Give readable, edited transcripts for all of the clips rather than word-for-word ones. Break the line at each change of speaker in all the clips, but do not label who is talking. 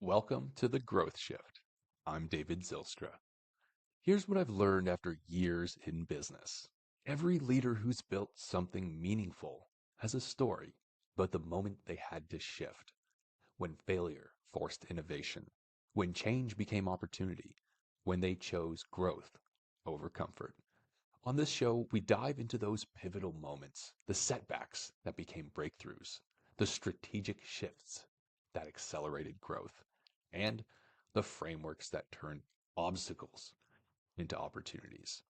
Welcome to the Growth Shift. I'm David Zilstra. Here's what I've learned after years in business. Every leader who's built something meaningful has a story, but the moment they had to shift, when failure forced innovation, when change became opportunity, when they chose growth over comfort. On this show, we dive into those pivotal moments, the setbacks that became breakthroughs, the strategic shifts that accelerated growth, and the frameworks that turned obstacles into opportunities.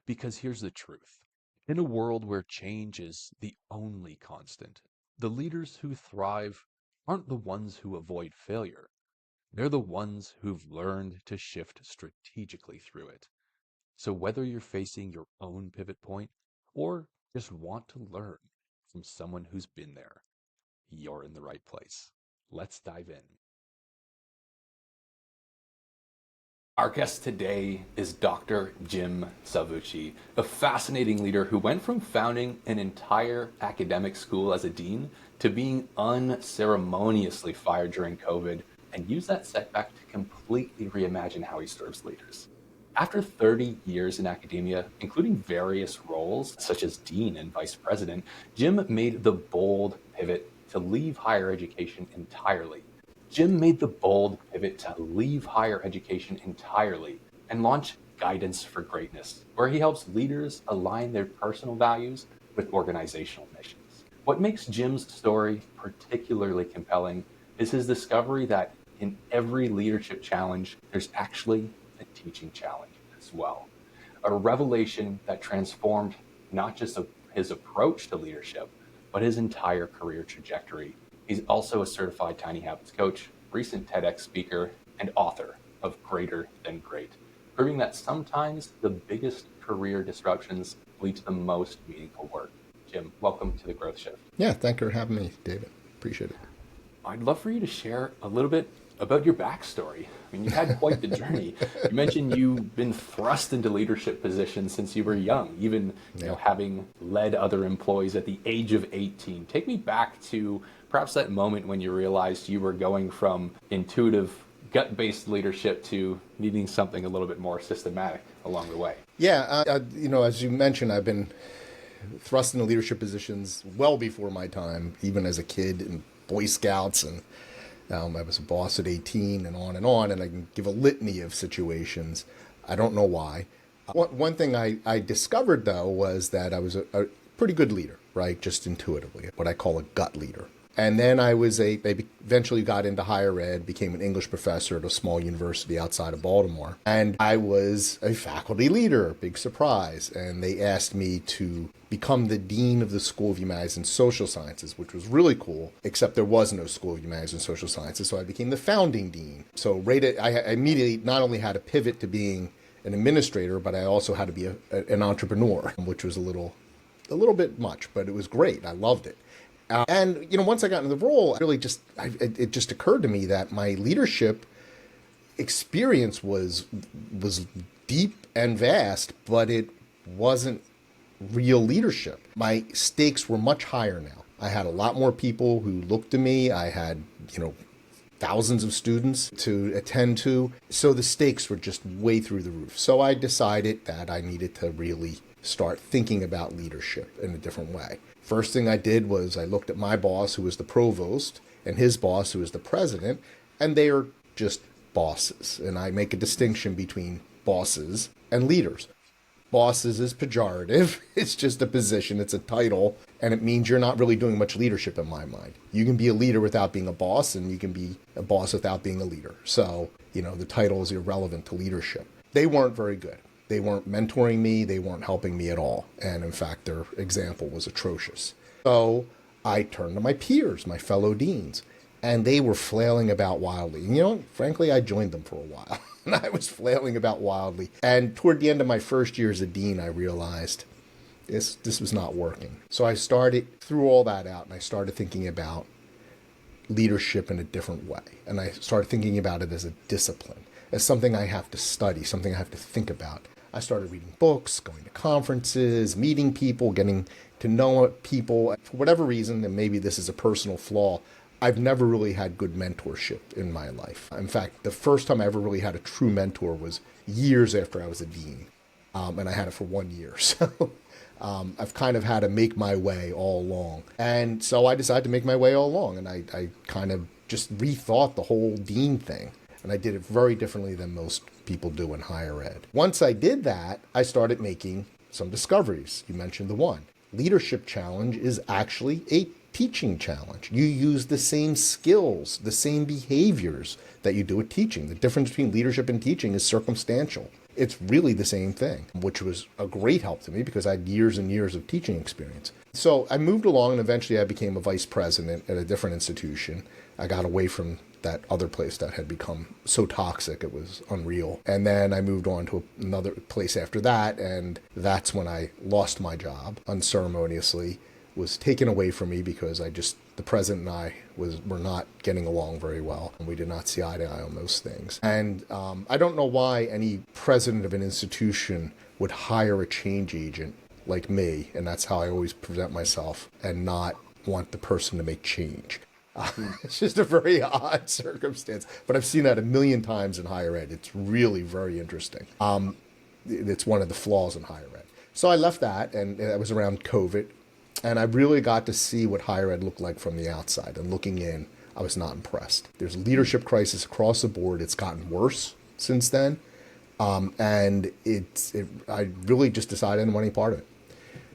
Because here's the truth. In a world where change is the only constant, the leaders who thrive aren't the ones who avoid failure. They're the ones who've learned to shift strategically through it. So whether you're facing your own pivot point or just want to learn from someone who's been there, you're in the right place. Let's dive in. Our guest today is Dr. Jim Salvucci, a fascinating leader who went from founding an entire academic school as a dean to being unceremoniously fired during COVID and used that setback to completely reimagine how he serves leaders. After 30 years in academia, including various roles such as dean and vice president, Jim made the bold pivot to leave higher education entirely. Jim made the bold pivot to leave higher education entirely and launch Guidance for Greatness, where he helps leaders align their personal values with organizational missions. What makes Jim's story particularly compelling is his discovery that in every leadership challenge, there's actually a teaching challenge as well. A revelation that transformed not just his approach to leadership, but his entire career trajectory. He's also a certified Tiny Habits coach, recent TEDx speaker, and author of Greater Than Great, proving that sometimes the biggest career disruptions lead to the most meaningful work. Jim, welcome to the Growth Shift.
Yeah, thank you for having me, David. Appreciate it.
I'd love for you to share a little bit about your backstory. I mean, you've had quite the journey. You mentioned you've been thrust into leadership positions since you were young, even having led other employees at the age of 18. Take me back to perhaps that moment when you realized you were going from intuitive, gut-based leadership to needing something a little bit more systematic along the way.
Yeah, as you mentioned, I've been thrust into leadership positions well before my time, even as a kid in Boy Scouts, and I was a boss at 18 and on, and I can give a litany of situations. I don't know why. One thing I discovered, though, was that I was a pretty good leader, right? Just intuitively, what I call a gut leader. And then I eventually got into higher ed, became an English professor at a small university outside of Baltimore. And I was a faculty leader, big surprise. And they asked me to become the dean of the School of Humanities and Social Sciences, which was really cool, except there was no School of Humanities and Social Sciences. So I became the founding dean. So I immediately not only had to pivot to being an administrator, but I also had to be an entrepreneur, which was a little bit much, but it was great. I loved it. And once I got into the role, it just occurred to me that my leadership experience was deep and vast, but it wasn't real leadership. My stakes were much higher now. I had a lot more people who looked to me. I had, thousands of students to attend to. So the stakes were just way through the roof. So I decided that I needed to really start thinking about leadership in a different way. First thing I did was I looked at my boss, who was the provost, and his boss, who was the president, and they are just bosses. And I make a distinction between bosses and leaders. Bosses is pejorative. It's just a position. It's a title. And it means you're not really doing much leadership in my mind. You can be a leader without being a boss, and you can be a boss without being a leader. So, the title is irrelevant to leadership. They weren't very good. They weren't mentoring me. They weren't helping me at all. And in fact, their example was atrocious. So I turned to my peers, my fellow deans, and they were flailing about wildly. And, frankly, I joined them for a while. And I was flailing about wildly. And toward the end of my first year as a dean, I realized this was not working. So I started, threw all that out, and I started thinking about leadership in a different way. And I started thinking about it as a discipline, as something I have to study, something I have to think about. I started reading books, going to conferences, meeting people, getting to know people. For whatever reason, and maybe this is a personal flaw, I've never really had good mentorship in my life. In fact, the first time I ever really had a true mentor was years after I was a dean. And I had it for 1 year. So I've kind of had to make my way all along. And so I decided to make my way all along. And I kind of just rethought the whole dean thing. And I did it very differently than most people do in higher ed. Once I did that, I started making some discoveries. You mentioned the one. Leadership challenge is actually a teaching challenge. You use the same skills, the same behaviors that you do with teaching. The difference between leadership and teaching is circumstantial. It's really the same thing, which was a great help to me because I had years and years of teaching experience. So I moved along and eventually I became a vice president at a different institution. I got away from that other place that had become so toxic, it was unreal. And then I moved on to another place after that, and that's when I lost my job unceremoniously, was taken away from me because the president and I were not getting along very well, and we did not see eye to eye on those things. And I don't know why any president of an institution would hire a change agent like me, and that's how I always present myself, and not want the person to make change. It's just a very odd circumstance, but I've seen that a million times in higher ed. It's really very interesting. It's one of the flaws in higher ed. So I left that, and that was around COVID, and I really got to see what higher ed looked like from the outside. And looking in, I was not impressed. There's a leadership crisis across the board. It's gotten worse since then, and I really just decided I didn't want any part of it.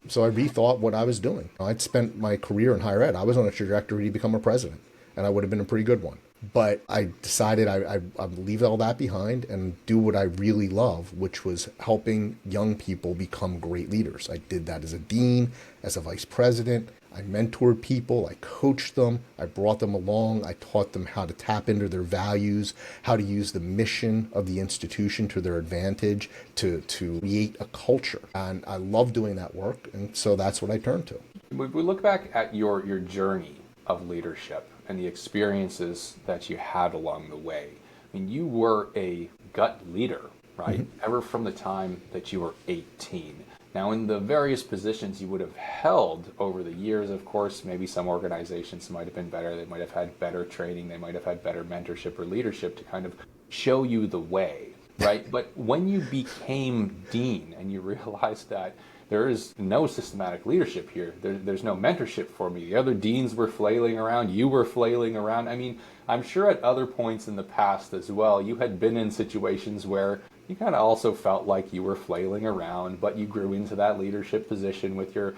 So I rethought what I was doing. I'd spent my career in higher ed. I was on a trajectory to become a president, and I would have been a pretty good one. But I decided I'd leave all that behind and do what I really love, which was helping young people become great leaders. I did that as a dean, as a vice president. I mentored people, I coached them, I brought them along, I taught them how to tap into their values, how to use the mission of the institution to their advantage, to create a culture. And I love doing that work, and so that's what I turned to.
If we look back at your journey of leadership and the experiences that you had along the way, I mean, you were a gut leader, right? Mm-hmm. Ever from the time that you were 18. Now, in the various positions you would have held over the years, of course, maybe some organizations might have been better. They might have had better training. They might have had better mentorship or leadership to kind of show you the way, right? But when you became dean and you realized that there is no systematic leadership here, there's no mentorship for me. The other deans were flailing around. You were flailing around. I mean, I'm sure at other points in the past as well, you had been in situations where you kind of also felt like you were flailing around, but you grew into that leadership position with your,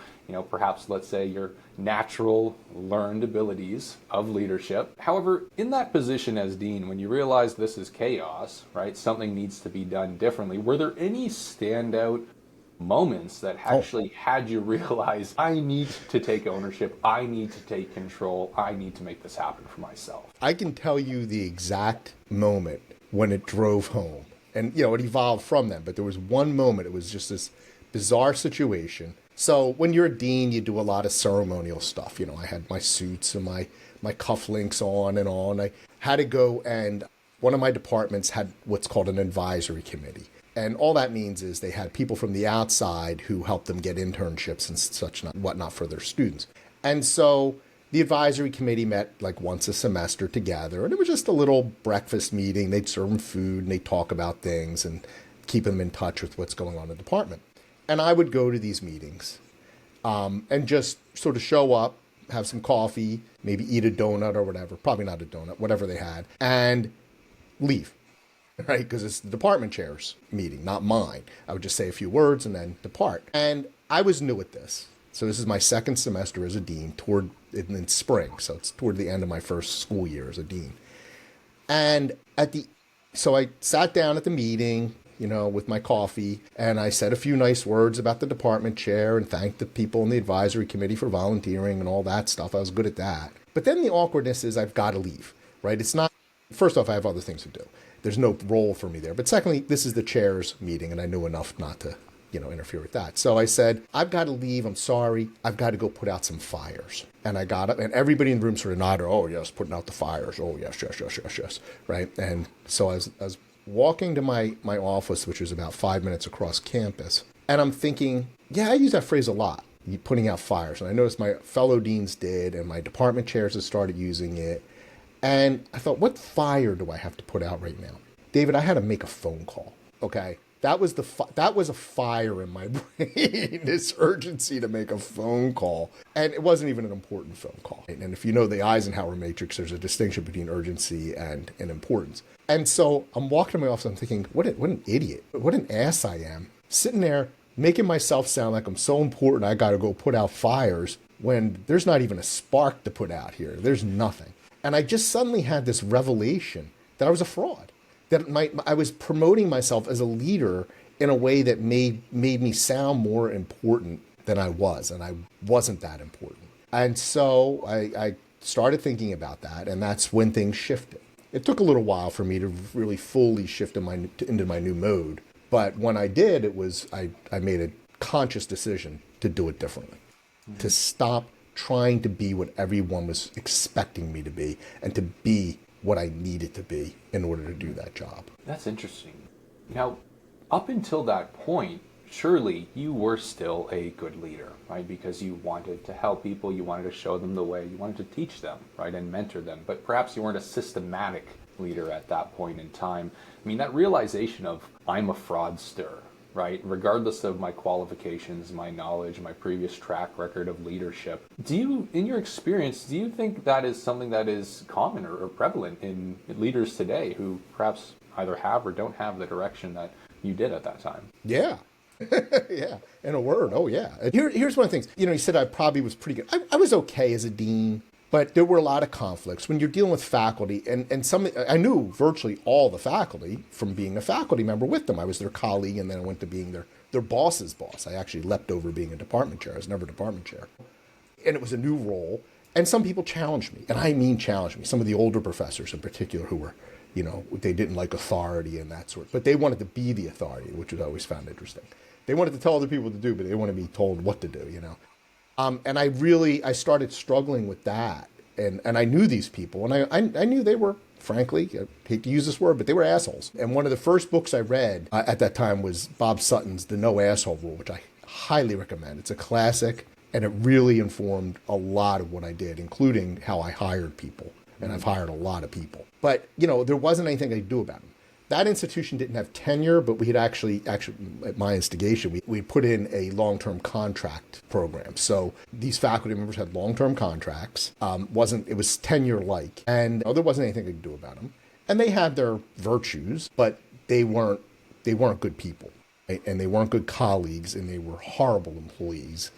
perhaps let's say your natural learned abilities of leadership. However, in that position as dean, when you realize this is chaos, right, something needs to be done differently, were there any standout moments that actually had you realize, I need to take ownership, I need to take control, I need to make this happen for myself?
I can tell you the exact moment when it drove home. And, it evolved from them. But there was one moment, it was just this bizarre situation. So when you're a dean, you do a lot of ceremonial stuff. I had my suits and my cufflinks on and on. I had to go, and one of my departments had what's called an advisory committee. And all that means is they had people from the outside who helped them get internships and such whatnot for their students. And so the advisory committee met like once a semester together, and it was just a little breakfast meeting. They'd serve them food, and they'd talk about things and keep them in touch with what's going on in the department. And I would go to these meetings and just sort of show up, have some coffee, maybe eat a donut or whatever, probably not a donut, whatever they had, and leave, right? Because it's the department chair's meeting, not mine. I would just say a few words and then depart. And I was new at this. So this is my second semester as a dean in spring. So it's toward the end of my first school year as a dean. And so I sat down at the meeting, with my coffee, and I said a few nice words about the department chair and thanked the people in the advisory committee for volunteering and all that stuff. I was good at that. But then the awkwardness is I've got to leave, right? It's not, first off, I have other things to do. There's no role for me there. But secondly, this is the chair's meeting, and I knew enough not to interfere with that. So I said, I've got to leave. I'm sorry. I've got to go put out some fires. And I got up, and everybody in the room sort of nodded. Oh, yes, putting out the fires. Oh, yes. Right. And so I was walking to my office, which was about 5 minutes across campus. And I'm thinking, yeah, I use that phrase a lot. putting out fires. And I noticed my fellow deans did, and my department chairs had started using it. And I thought, what fire do I have to put out right now? David, I had to make a phone call. Okay. That was a fire in my brain, this urgency to make a phone call. And it wasn't even an important phone call. And if you know the Eisenhower matrix, there's a distinction between urgency and importance. And so I'm walking to my office, I'm thinking, what an idiot, what an ass I am, sitting there making myself sound like I'm so important I got to go put out fires when there's not even a spark to put out here. There's nothing. And I just suddenly had this revelation that I was a fraud, that I was promoting myself as a leader in a way that made me sound more important than I was, and I wasn't that important. And so I started thinking about that, and that's when things shifted. It took a little while for me to really fully shift into my new mode, but when I did, I made a conscious decision to do it differently, to stop trying to be what everyone was expecting me to be, and to be what I needed to be in order to do that job.
That's interesting. Now, up until that point, surely you were still a good leader, right? Because you wanted to help people, you wanted to show them the way, you wanted to teach them, right? And mentor them. But perhaps you weren't a systematic leader at that point in time. I mean, that realization of, I'm a fraudster, right? Regardless of my qualifications, my knowledge, my previous track record of leadership. In your experience, do you think that is something that is common or prevalent in leaders today who perhaps either have or don't have the direction that you did at that time?
Yeah. Yeah. In a word. Oh, yeah. Here's one of the things. You said I probably was pretty good. I was okay as a dean, but there were a lot of conflicts when you're dealing with faculty, and I knew virtually all the faculty from being a faculty member with them. I was their colleague, and then I went to being their boss's boss. I actually leapt over being a department chair. I was never a department chair. And it was a new role. And some people challenged me, and I mean challenged me. Some of the older professors in particular who were, they didn't like authority and that sort. But they wanted to be the authority, which I always found interesting. They wanted to tell other people what to do, but they wanted to be told what to do, And I started struggling with that. And I knew these people, and I knew they were, frankly, I hate to use this word, but they were assholes. And one of the first books I read at that time was Bob Sutton's The No Asshole Rule, which I highly recommend. It's a classic, and it really informed a lot of what I did, including how I hired people. And I've hired a lot of people. But, there wasn't anything I could do about them. That institution didn't have tenure, but we had actually at my instigation, we put in a long-term contract program. So these faculty members had long-term contracts. It was tenure-like, and there wasn't anything I could do about them. And they had their virtues, but they weren't good people, right? And they weren't good colleagues, and they were horrible employees.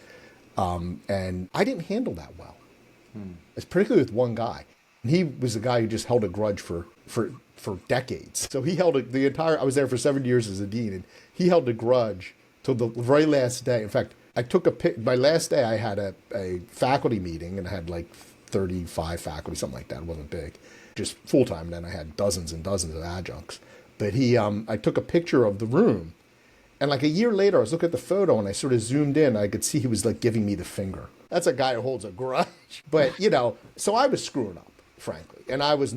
And I didn't handle that well, particularly with one guy. He was the guy who just held a grudge for decades. So he held I was there for 7 years as a dean, and he held a grudge till the very last day. In fact, my last day I had a faculty meeting, and I had like 35 faculty, something like that. It wasn't big, just full-time. Then I had dozens and dozens of adjuncts. But I took a picture of the room, and like a year later, I was looking at the photo, and I sort of zoomed in. I could see he was like giving me the finger. That's a guy who holds a grudge. But, so I was screwing up, frankly. And I was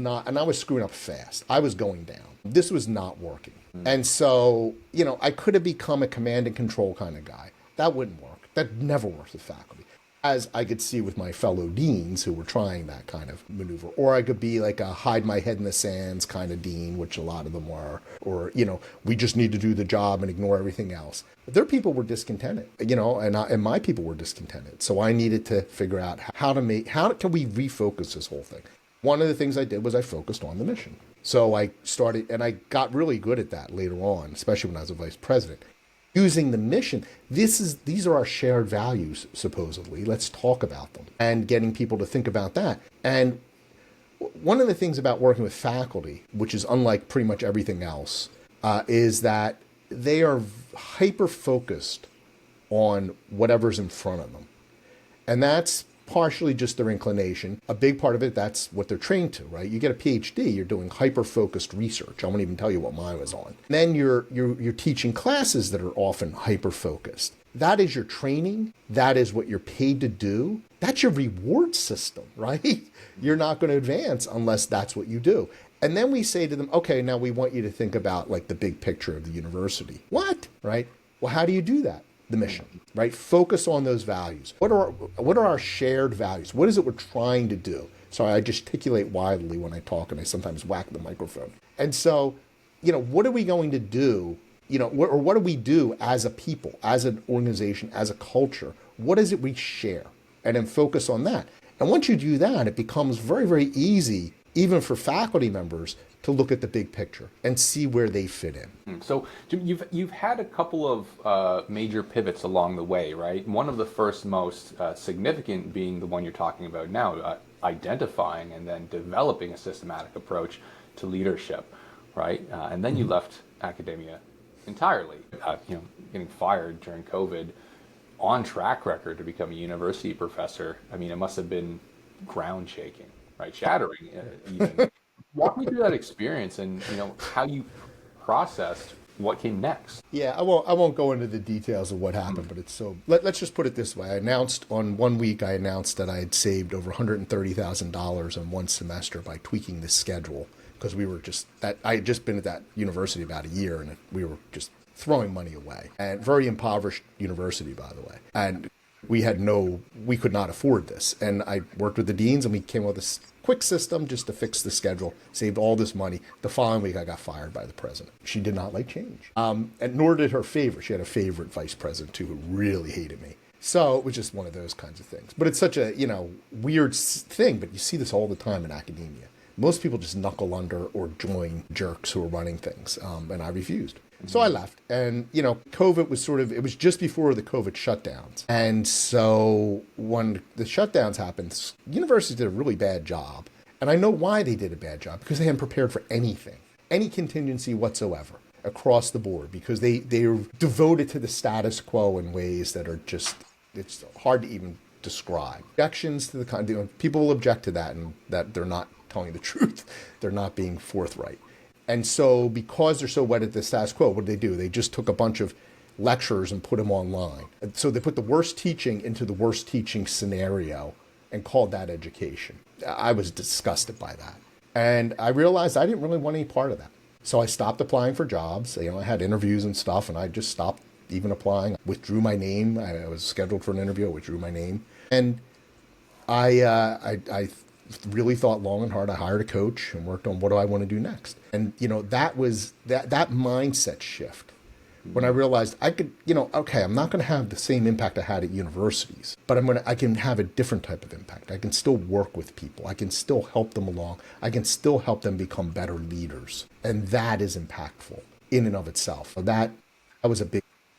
screwing up fast. I was going down. This was not working. And so, I could have become a command and control kind of guy. That wouldn't work. That never works with faculty. As I could see with my fellow deans who were trying that kind of maneuver. Or I could be like a hide my head in the sands kind of dean, which a lot of them were. Or, we just need to do the job and ignore everything else. But their people were discontented, and my people were discontented. So I needed to figure out how can we refocus this whole thing. One of the things I did was I focused on the mission. So I started, and I got really good at that later on, especially when I was a vice president. Using the mission, these are our shared values, supposedly. Let's talk about them. And getting people to think about that. And one of the things about working with faculty, which is unlike pretty much everything else, is that they are hyper-focused on whatever's in front of them. And that's partially just their inclination. A big part of it, that's what they're trained to, right? You get a PhD, you're doing hyper-focused research. I won't even tell you what mine was on. Then you're teaching classes that are often hyper-focused. That is your training. That is what you're paid to do. That's your reward system, right? You're not going to advance unless that's what you do. And then we say to them, okay, now we want you to think about like the big picture of the university. What? Right? Well, how do you do that? the mission, right? Focus on those values. What are our shared values? What is it we're trying to do? So I gesticulate wildly when I talk, and I sometimes whack the microphone. And so, what are we going to do? Or what do we do as a people, as an organization, as a culture? What is it we share? And then focus on that. And once you do that, it becomes very, very easy, even for faculty members, to look at the big picture and see where they fit in.
So, Jim, you've had a couple of major pivots along the way, right? One of the first most significant being the one you're talking about now, identifying and then developing a systematic approach to leadership, right? And then you left academia entirely, getting fired during COVID, on track record to become a university professor. I mean, it must have been ground shaking, right? Shattering even. Walk me through that experience and how you processed what came next.
Yeah, I won't go into the details of what happened, but it's so. Let's just put it this way. I announced that I had saved over $130,000 in one semester by tweaking the schedule, because I had just been at that university about a year, and we were just throwing money away. And very impoverished university, by the way. And we could not afford this. And I worked with the deans, and we came up with this quick system just to fix the schedule, saved all this money. The following week, I got fired by the president. She did not like change. And nor did her favorite. She had a favorite vice president, too, who really hated me. So it was just one of those kinds of things. But it's such a, weird thing, but you see this all the time in academia. Most people just knuckle under or join jerks who are running things, and I refused. So I left, and COVID was it was just before the COVID shutdowns. And so when the shutdowns happened, universities did a really bad job. And I know why they did a bad job, because they hadn't prepared for anything, any contingency whatsoever across the board, because they're devoted to the status quo in ways that are just, it's hard to even describe. Objections to people will object to that, and that they're not telling the truth. They're not being forthright. And so because they're so wedded to the status quo, what did they do? They just took a bunch of lecturers and put them online. And so they put the worst teaching into the worst teaching scenario and called that education. I was disgusted by that. And I realized I didn't really want any part of that. So I stopped applying for jobs. I had interviews and stuff, and I just stopped even applying. I withdrew my name. I was scheduled for an interview. I withdrew my name. And I really thought long and hard. I hired a coach and worked on what do I want to do next. And, that was that mindset shift when I realized I could, okay, I'm not going to have the same impact I had at universities, but I can have a different type of impact. I can still work with people. I can still help them along. I can still help them become better leaders. And that is impactful in and of itself. That was a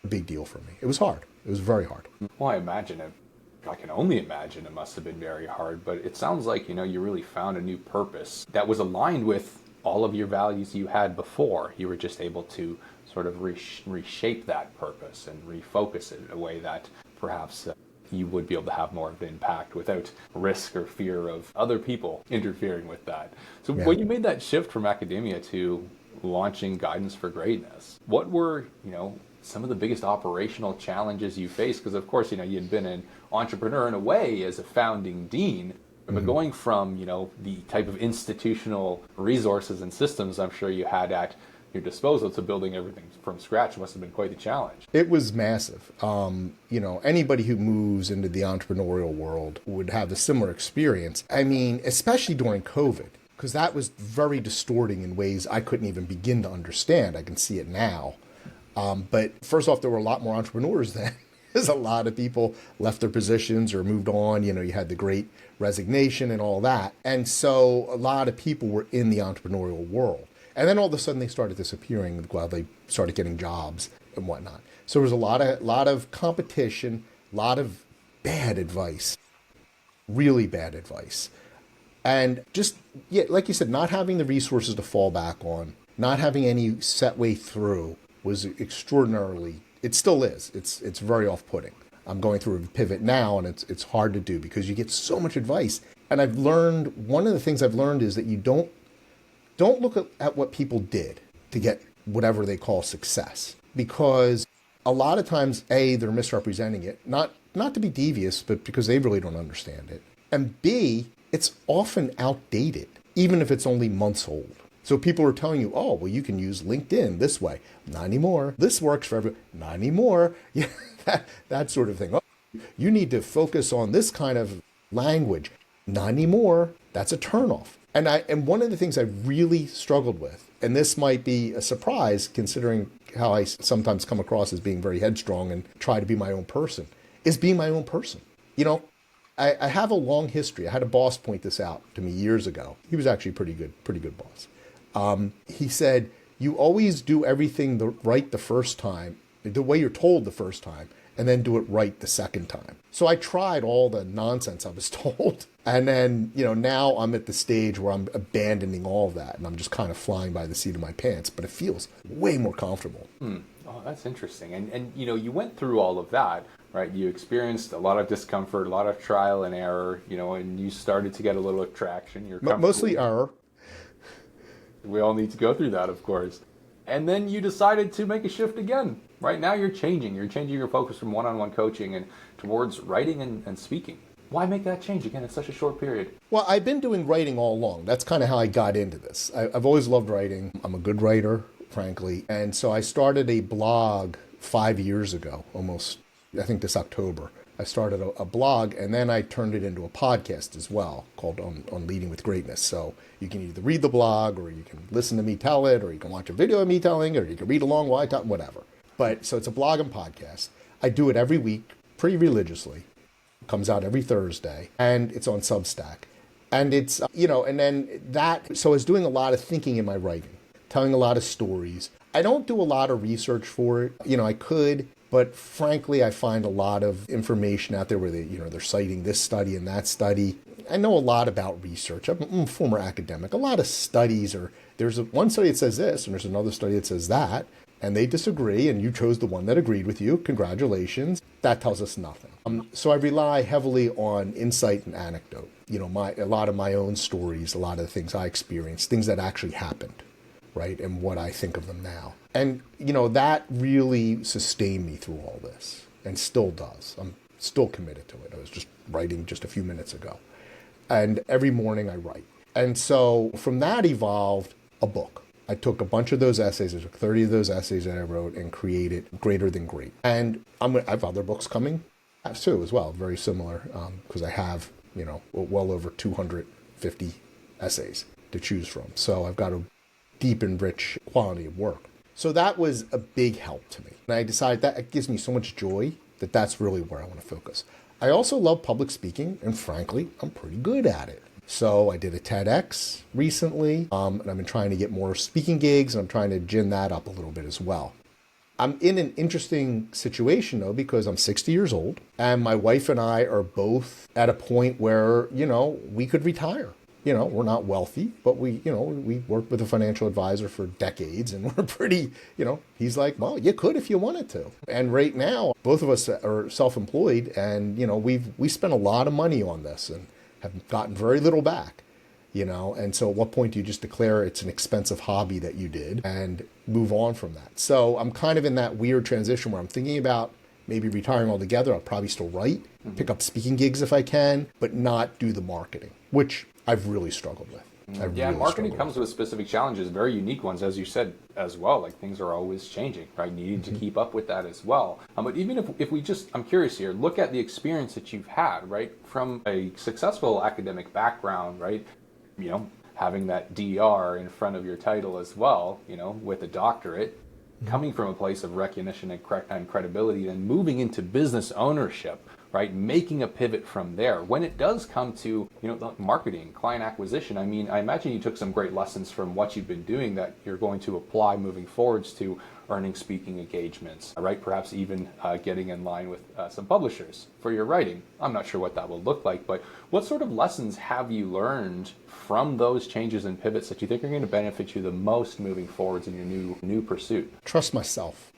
big deal for me. It was hard. It was very hard.
Well, I can only imagine it must have been very hard, but it sounds like, you really found a new purpose that was aligned with all of your values you had before. You were just able to sort of reshape that purpose and refocus it in a way that perhaps you would be able to have more of an impact without risk or fear of other people interfering with that. So when you made that shift from academia to launching Guidance for Greatness, what were, some of the biggest operational challenges you faced? Because of course, you'd been an entrepreneur in a way as a founding dean, but going from, the type of institutional resources and systems I'm sure you had at your disposal to building everything from scratch must have been quite the challenge.
It was massive. Anybody who moves into the entrepreneurial world would have a similar experience. I mean, especially during COVID, because that was very distorting in ways I couldn't even begin to understand. I can see it now. But first off, there were a lot more entrepreneurs then. Because a lot of people left their positions or moved on. You had the great resignation and all that. And so a lot of people were in the entrepreneurial world. And then all of a sudden they started disappearing while they started getting jobs and whatnot. So there was a lot of competition, a lot of bad advice, really bad advice. And just, like you said, not having the resources to fall back on, not having any set way through was extraordinarily, it still is. It's very off-putting. I'm going through a pivot now, and it's hard to do because you get so much advice. And one of the things I've learned is that you don't look at what people did to get whatever they call success. Because a lot of times, A, they're misrepresenting it, not to be devious, but because they really don't understand it. And B, it's often outdated, even if it's only months old. So people are telling you, oh, well, you can use LinkedIn this way. Not anymore. This works for everyone. Not anymore. Yeah, that sort of thing. Oh, you need to focus on this kind of language. Not anymore. That's a turnoff. And one of the things I really struggled with, and this might be a surprise considering how I sometimes come across as being very headstrong and try to be my own person, is being my own person. You know, I have a long history. I had a boss point this out to me years ago. He was actually pretty good boss. He said, you always do everything right the first time, the way you're told the first time, and then do it right the second time. So I tried all the nonsense I was told. And then, now I'm at the stage where I'm abandoning all of that and I'm just kind of flying by the seat of my pants, but it feels way more comfortable.
Oh, that's interesting. And you went through all of that, right? You experienced a lot of discomfort, a lot of trial and error, and you started to get a little traction. You're
mostly error.
We all need to go through that, of course. And then you decided to make a shift again. Right now you're changing. You're changing your focus from one-on-one coaching and towards writing and speaking. Why make that change again in such a short period?
Well, I've been doing writing all along. That's kind of how I got into this. I've always loved writing. I'm a good writer, frankly. And so I started a blog 5 years ago, almost, I think this October. I started a blog and then I turned it into a podcast as well called on Leading with Greatness. So you can either read the blog or you can listen to me tell it or you can watch a video of me telling it or you can read along while I talk, whatever. But so it's a blog and podcast. I do it every week pretty religiously. It comes out every Thursday and it's on Substack. And it's, and then so I was doing a lot of thinking in my writing, telling a lot of stories. I don't do a lot of research for it. I could. But frankly, I find a lot of information out there where they're citing this study and that study. I know a lot about research. I'm a former academic. A lot of studies there's one study that says this and there's another study that says that, and they disagree and you chose the one that agreed with you. Congratulations. That tells us nothing. So I rely heavily on insight and anecdote. A lot of my own stories, a lot of the things I experienced, things that actually happened. Right, and what I think of them now. And, that really sustained me through all this and still does. I'm still committed to it. I was just writing just a few minutes ago. And every morning I write. And so from that evolved a book. I took a bunch of those essays, I took 30 of those essays that I wrote and created Greater Than Great. And I have other books coming too as well, very similar, because I have, well over 250 essays to choose from. So I've got a deep and rich quality of work. So that was a big help to me. And I decided that it gives me so much joy that that's really where I want to focus. I also love public speaking, and frankly, I'm pretty good at it. So I did a TEDx recently, and I've been trying to get more speaking gigs, and I'm trying to gin that up a little bit as well. I'm in an interesting situation, though, because I'm 60 years old, and my wife and I are both at a point where, we could retire. We're not wealthy, but we worked with a financial advisor for decades and we're pretty, he's like, well, you could if you wanted to. And right now, both of us are self-employed and, we spent a lot of money on this and have gotten very little back, and so at what point do you just declare it's an expensive hobby that you did and move on from that? So I'm kind of in that weird transition where I'm thinking about maybe retiring altogether. I'll probably still write, pick up speaking gigs if I can, but not do the marketing, which I've really struggled with.
Marketing comes with specific challenges, very unique ones, as you said as well. Like things are always changing, right? Needing to keep up with that as well. But even if we just, I'm curious here, look at the experience that you've had, right? From a successful academic background, right? Having that DR in front of your title as well, with a doctorate, coming from a place of recognition and credibility, and moving into business ownership, right? Making a pivot from there. When it does come to, marketing, client acquisition, I imagine you took some great lessons from what you've been doing that you're going to apply moving forwards to earning speaking engagements, right? Perhaps even getting in line with some publishers for your writing. I'm not sure what that will look like, but what sort of lessons have you learned from those changes and pivots that you think are going to benefit you the most moving forwards in your new pursuit?
Trust myself.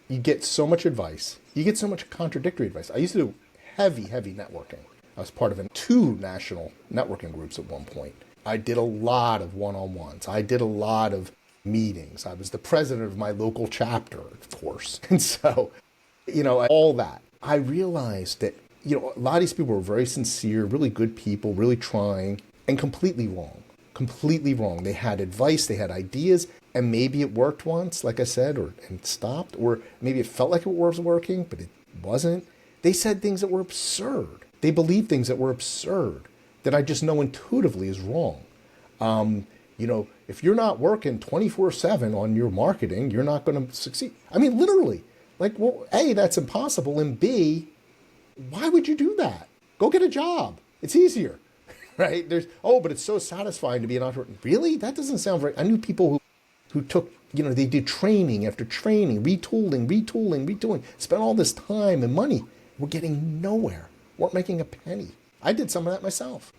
You get so much advice. You get so much contradictory advice. I used to do heavy networking. I was part of 2 national networking groups at one point. I did a lot of one-on-ones. I did a lot of meetings. I was the president of my local chapter, of course. And so, all that. I realized that, a lot of these people were very sincere, really good people, really trying, and completely wrong. Completely wrong. They had advice, they had ideas, and maybe it worked once, like I said, and stopped, or maybe it felt like it was working, but it wasn't. They said things that were absurd. They believed things that were absurd that I just know intuitively is wrong. If you're not working 24/7 on your marketing, you're not going to succeed. I mean, literally. Like, well, A, that's impossible. And B, why would you do that? Go get a job. It's easier, right? But it's so satisfying to be an entrepreneur. Really? That doesn't sound very. I knew people who took, they did training after training, retooling, spent all this time and money. Were getting nowhere, weren't making a penny. I did some of that myself.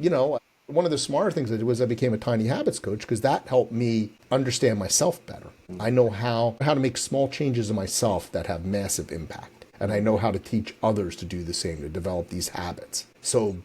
One of the smarter things I did was I became a tiny habits coach because that helped me understand myself better. I know how to make small changes in myself that have massive impact. And I know how to teach others to do the same, to develop these habits. So,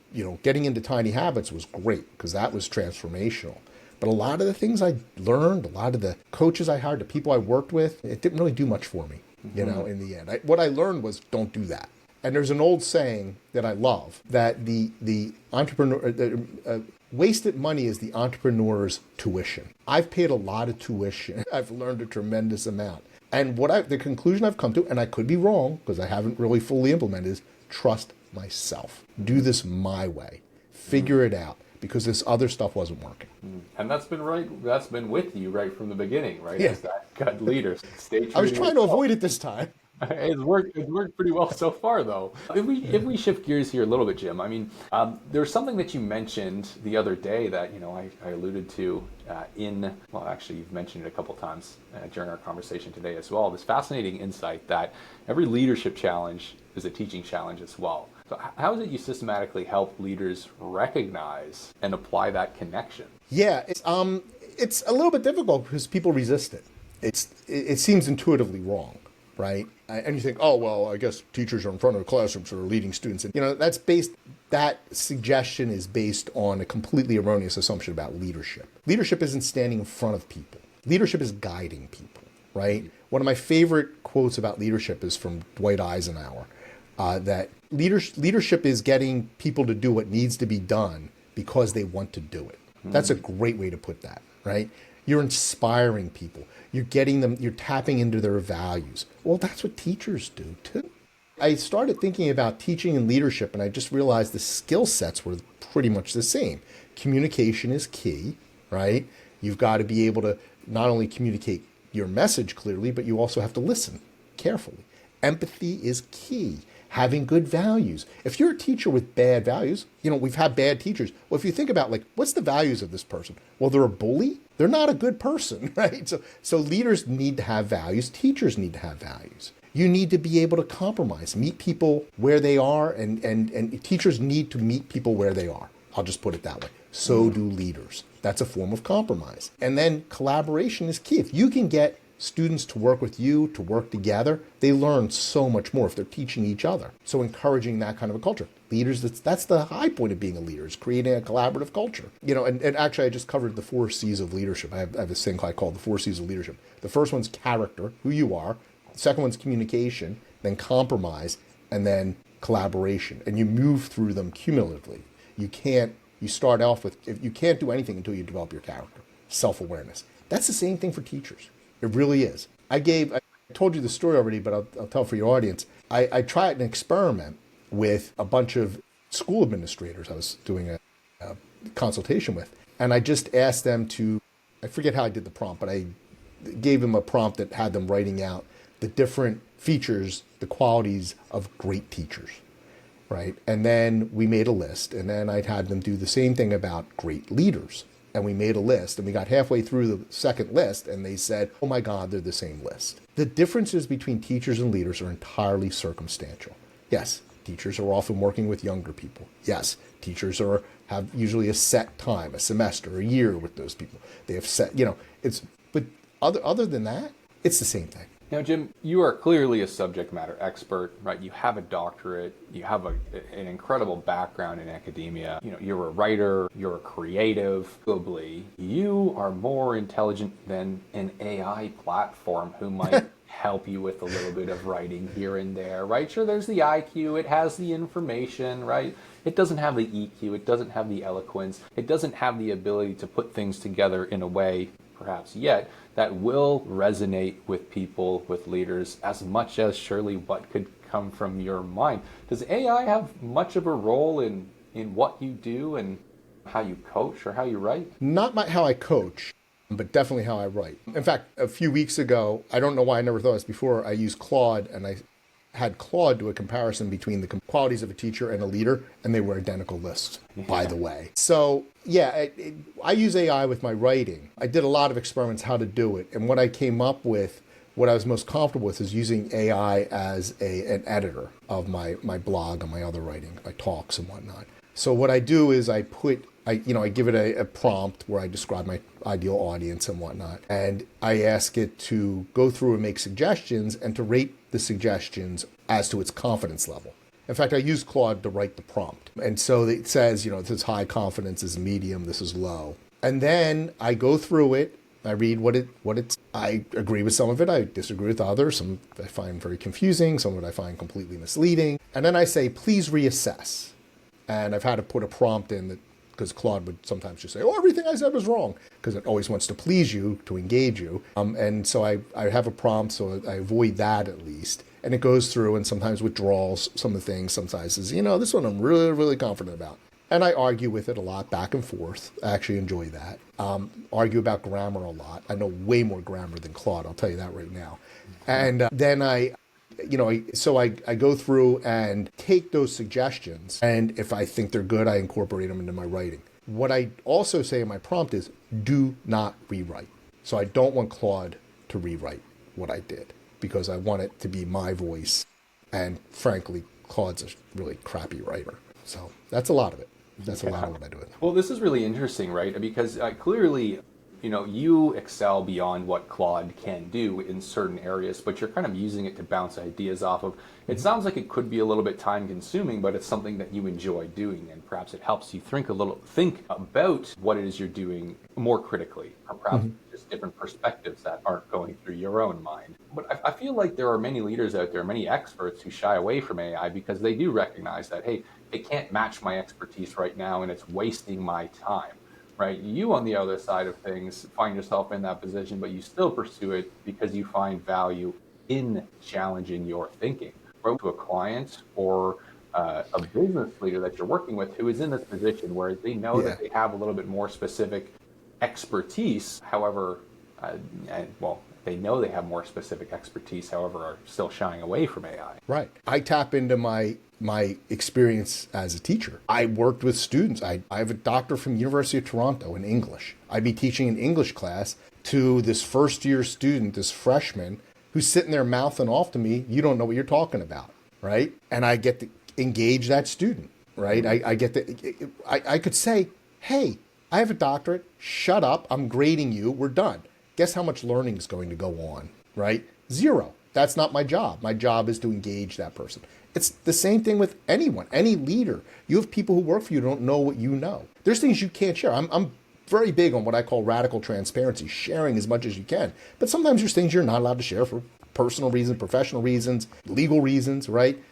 getting into tiny habits was great because that was transformational. But a lot of the things I learned, a lot of the coaches I hired, the people I worked with, it didn't really do much for me, in the end. What I learned was don't do that. And there's an old saying that I love that the entrepreneur wasted money is the entrepreneur's tuition. I've paid a lot of tuition. I've learned a tremendous amount. And the conclusion I've come to, and I could be wrong because I haven't really fully implemented, is trust myself. Do this my way. Figure it out because this other stuff wasn't working.
And that's been with you right from the beginning, right?
Yeah.
As that gut leader. Stay true
I was trying to avoid it this time.
It's worked pretty well so far, though. If we shift gears here a little bit, Jim, I mean, there's something that you mentioned the other day that I alluded to actually you've mentioned it a couple times during our conversation today as well. This fascinating insight that every leadership challenge is a teaching challenge as well. So how is it you systematically help leaders recognize and apply that connection?
Yeah, it's a little bit difficult because people resist it. It seems intuitively wrong. Right? And you think, oh, well, I guess teachers are in front of classrooms or leading students. And, that suggestion is based on a completely erroneous assumption about leadership. Leadership isn't standing in front of people. Leadership is guiding people, right? One of my favorite quotes about leadership is from Dwight Eisenhower, that leadership is getting people to do what needs to be done because they want to do it. That's a great way to put that, right? You're inspiring people. You're getting them, you're tapping into their values. Well, that's what teachers do too. I started thinking about teaching and leadership, and I just realized the skill sets were pretty much the same. Communication is key, right? You've got to be able to not only communicate your message clearly, but you also have to listen carefully. Empathy is key. Having good values. If you're a teacher with bad values, we've had bad teachers. Well, if you think about what's the values of this person? Well, they're a bully. They're not a good person, right? So leaders need to have values. Teachers need to have values. You need to be able to compromise, meet people where they are, and teachers need to meet people where they are. I'll just put it that way. So do leaders. That's a form of compromise. And then collaboration is key. If you can get students to work with you, to work together, they learn so much more if they're teaching each other. So encouraging that kind of a culture. Leaders, that's the high point of being a leader, is creating a collaborative culture. And actually I just covered the 4 C's of leadership. I have this thing I call the 4 C's of leadership. The first one's character, who you are. The second one's communication, then compromise, and then collaboration. And you move through them cumulatively. You can't do anything until you develop your character, self-awareness. That's the same thing for teachers. It really is. I told you the story already, but I'll tell for your audience. I tried an experiment with a bunch of school administrators I was doing a consultation with. And I just asked them I forget how I did the prompt, but I gave them a prompt that had them writing out the different features, the qualities of great teachers, right? And then we made a list, and then I'd had them do the same thing about great leaders. And we made a list, and we got halfway through the second list, and they said, oh my God, they're the same list. The differences between teachers and leaders are entirely circumstantial. Yes, teachers are often working with younger people. Yes, teachers have usually a set time, a semester, a year with those people. They have set, but other than that, it's the same thing.
Now, Jim, you are clearly a subject matter expert, right? You have a doctorate, you have an incredible background in academia. You're a writer, you're a creative. Globally, you are more intelligent than an AI platform who might help you with a little bit of writing here and there, right? Sure, there's the IQ, it has the information, right? It doesn't have the EQ, it doesn't have the eloquence, it doesn't have the ability to put things together in a way, perhaps yet, that will resonate with people, with leaders, as much as surely what could come from your mind. Does AI have much of a role in what you do and how you coach or how you write?
Not how I coach, but definitely how I write. In fact, a few weeks ago, I don't know why I never thought of this before, I used Claude, and I had Claude do a comparison between the qualities of a teacher and a leader, and they were identical lists, by the way. So yeah, I use AI with my writing. I did a lot of experiments how to do it, and what I came up with, what I was most comfortable with, is using AI as an editor of my blog and my other writing, my talks and whatnot. So what I do is I give it a prompt where I describe my ideal audience and whatnot. And I ask it to go through and make suggestions and to rate the suggestions as to its confidence level. In fact, I use Claude to write the prompt. And so it says, this is high confidence, this is medium, this is low. And then I go through it. I read I agree with some of it. I disagree with others. Some I find very confusing. Some of it I find completely misleading. And then I say, please reassess. And I've had to put a prompt in that, because Claude would sometimes just say, oh, everything I said was wrong, because it always wants to please you, to engage you. And so I have a prompt, so I avoid that at least. And it goes through and sometimes withdraws some of the things, sometimes says, this one I'm really, really confident about. And I argue with it a lot, back and forth. I actually enjoy that. Argue about grammar a lot. I know way more grammar than Claude, I'll tell you that right now. And then I go through and take those suggestions, and if I think they're good, I incorporate them into my writing. What I also say in my prompt is, do not rewrite. So I don't want Claude to rewrite what I did, because I want it to be my voice. And frankly, Claude's a really crappy writer. So that's a lot of it. That's a lot of what I do.
Well, this is really interesting, right? Because clearly, you excel beyond what Claude can do in certain areas, but you're kind of using it to bounce ideas off of. It sounds like it could be a little bit time consuming, but it's something that you enjoy doing, and perhaps it helps you think about what it is you're doing more critically, or perhaps just different perspectives that aren't going through your own mind. But I feel like there are many leaders out there, many experts who shy away from AI because they do recognize that, hey, it can't match my expertise right now and it's wasting my time. Right? You, on the other side of things, find yourself in that position, but you still pursue it because you find value in challenging your thinking. Or to a client or a business leader that you're working with who is in this position where they know that they have a little bit more specific expertise, however, they know they have more specific expertise, however, are still shying away from AI.
Right. I tap into my experience as a teacher. I worked with students. I have a doctor from University of Toronto in English. I'd be teaching an English class to this first year student, this freshman, who's sitting there mouthing off to me, you don't know what you're talking about, right? And I get to engage that student, right? I could say, hey, I have a doctorate, shut up, I'm grading you, we're done. Guess how much learning is going to go on, right? 0. That's not my job. My job is to engage that person. It's the same thing with anyone, any leader. You have people who work for you who don't know what you know. There's things you can't share. I'm very big on what I call radical transparency, sharing as much as you can. But sometimes there's things you're not allowed to share for personal reasons, professional reasons, legal reasons, right?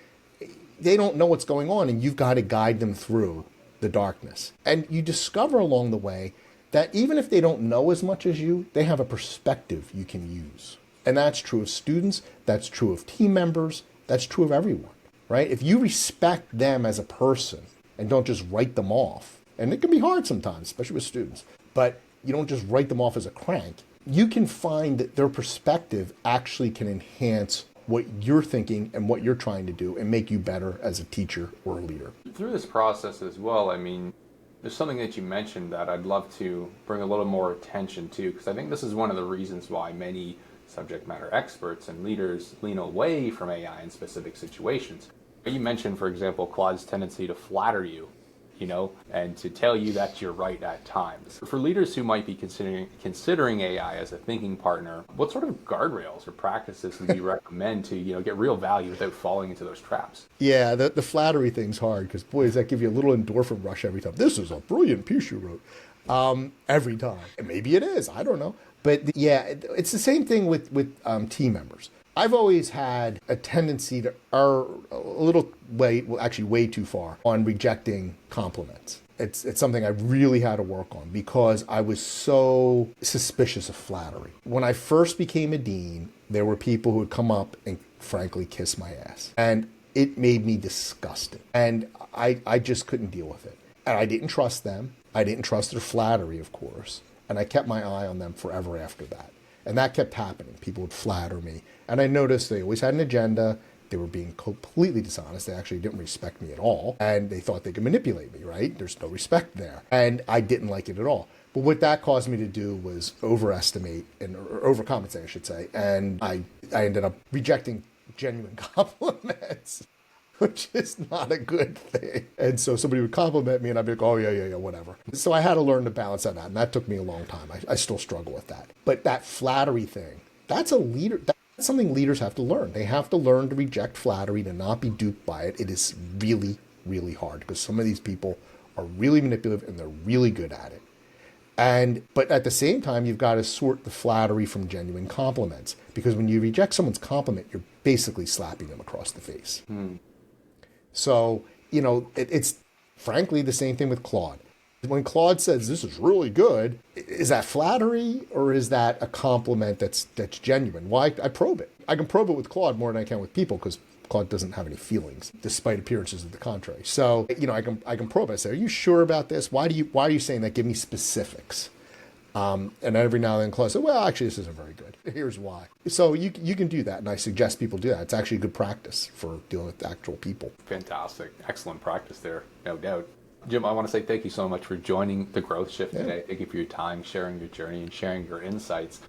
They don't know what's going on, and you've got to guide them through the darkness. And you discover along the way that even if they don't know as much as you, they have a perspective you can use. And that's true of students, that's true of team members, that's true of everyone, right? If you respect them as a person and don't just write them off, and it can be hard sometimes, especially with students, but you don't just write them off as a crank, you can find that their perspective actually can enhance what you're thinking and what you're trying to do and make you better as a teacher or a leader.
Through this process as well, there's something that you mentioned that I'd love to bring a little more attention to, because I think this is one of the reasons why many subject matter experts and leaders lean away from AI in specific situations. You mentioned, for example, Claude's tendency to flatter you, and to tell you that you're right at times. For leaders who might be considering AI as a thinking partner, what sort of guardrails or practices would you recommend to get real value without falling into those traps?
Yeah, the flattery thing's hard, because boy, does that give you a little endorphin rush every time. This is a brilliant piece you wrote. Every time. And maybe it is, I don't know. But yeah, it's the same thing with team members. I've always had a tendency to err a little way, well, actually way too far on rejecting compliments. It's something I really had to work on because I was so suspicious of flattery. When I first became a dean, there were people who would come up and frankly kiss my ass. And it made me disgusted. And I just couldn't deal with it. And I didn't trust them. I didn't trust their flattery, of course. And I kept my eye on them forever after that. And that kept happening. People would flatter me. And I noticed they always had an agenda. They were being completely dishonest. They actually didn't respect me at all. And they thought they could manipulate me, right? There's no respect there. And I didn't like it at all. But what that caused me to do was overestimate or overcompensate, I should say. And I ended up rejecting genuine compliments, which is not a good thing. And so somebody would compliment me and I'd be like, oh, yeah, whatever. So I had to learn to balance that out. And that took me a long time. I still struggle with that. But that flattery thing, that's something leaders have to learn. They have to learn to reject flattery, to not be duped by it. It is really, really hard because some of these people are really manipulative and they're really good at it. But at the same time, you've got to sort the flattery from genuine compliments because when you reject someone's compliment, you're basically slapping them across the face. So, it's frankly the same thing with Claude. When Claude says this is really good, is that flattery or is that a compliment that's genuine? Why I probe it. I can probe it with Claude more than I can with people because Claude doesn't have any feelings, despite appearances of the contrary. So, I can probe it. I say, are you sure about this? Why are you saying that? Give me specifics. And every now and then Claude says, well, actually, this isn't very good. Here's why. So you can do that, and I suggest people do that. It's actually good practice for dealing with actual people.
Fantastic. Excellent practice there, no doubt. Jim, I want to say thank you so much for joining the Growth Shift today. Thank you for your time, sharing your journey, and sharing your insights.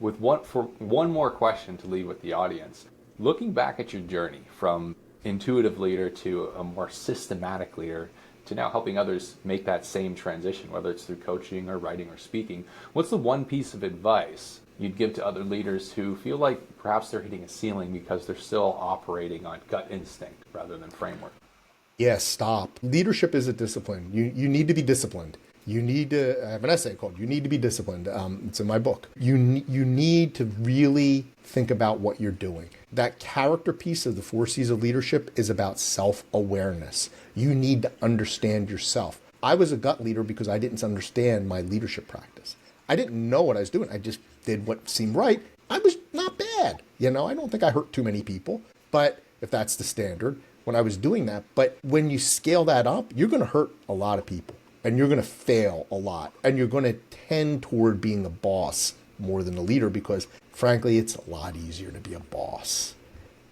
For one more question to leave with the audience, looking back at your journey from intuitive leader to a more systematic leader to now helping others make that same transition, whether it's through coaching or writing or speaking, what's the one piece of advice you'd give to other leaders who feel like perhaps they're hitting a ceiling because they're still operating on gut instinct rather than framework?
Yes, stop. Leadership is a discipline. You need to be disciplined. You need to, I have an essay called You Need to Be Disciplined. It's in my book. You need to really think about what you're doing. That character piece of the 4 C's of leadership is about self-awareness. You need to understand yourself. I was a gut leader because I didn't understand my leadership practice. I didn't know what I was doing. I just did what seemed right. I was not bad. I don't think I hurt too many people, but if that's the standard, when I was doing that. But when you scale that up, you're going to hurt a lot of people and you're going to fail a lot and you're going to tend toward being a boss more than a leader because frankly, it's a lot easier to be a boss.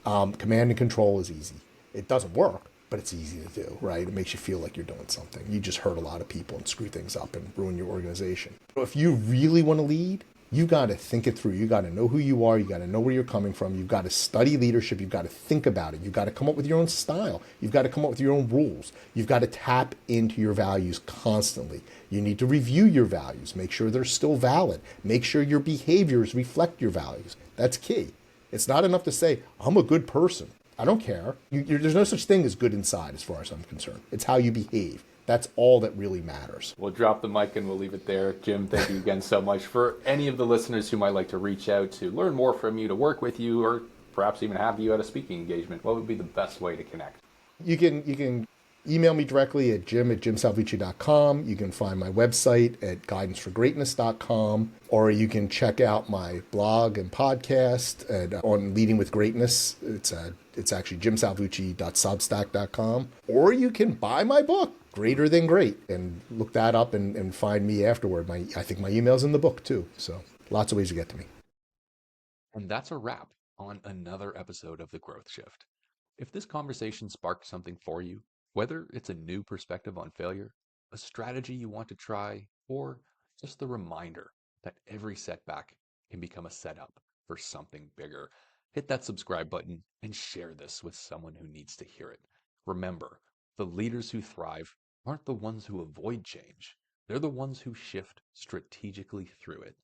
Command and control is easy. It doesn't work, but it's easy to do, right? It makes you feel like you're doing something. You just hurt a lot of people and screw things up and ruin your organization. If you really want to lead, you got to think it through. You got to know who you are. You got to know where you're coming from. You've got to study leadership. You've got to think about it. You've got to come up with your own style. You've got to come up with your own rules. You've got to tap into your values constantly. You need to review your values. Make sure they're still valid. Make sure your behaviors reflect your values. That's key. It's not enough to say, I'm a good person. I don't care. There's no such thing as good inside as far as I'm concerned. It's how you behave. That's all that really matters.
We'll drop the mic and we'll leave it there. Jim, thank you again so much. For any of the listeners who might like to reach out to learn more from you, to work with you, or perhaps even have you at a speaking engagement, what would be the best way to connect?
You can email me directly at jim@jimsalvucci.com. You can find my website at guidanceforgreatness.com, or you can check out my blog and podcast on Leading with Greatness. It's actually jimsalvucci.substack.com, or you can buy my book, Greater Than Great, and look that up and find me afterward. I think my email's in the book too, so lots of ways to get to me.
And that's a wrap on another episode of The Growth Shift. If this conversation sparked something for you, whether it's a new perspective on failure, a strategy you want to try, or just the reminder that every setback can become a setup for something bigger, hit that subscribe button and share this with someone who needs to hear it. Remember, the leaders who thrive aren't the ones who avoid change. They're the ones who shift strategically through it.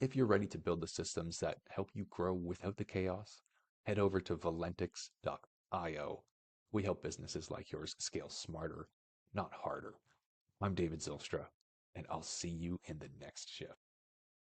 If you're ready to build the systems that help you grow without the chaos, head over to valentix.io. We help businesses like yours scale smarter, not harder. I'm David Zylstra, and I'll see you in the next shift.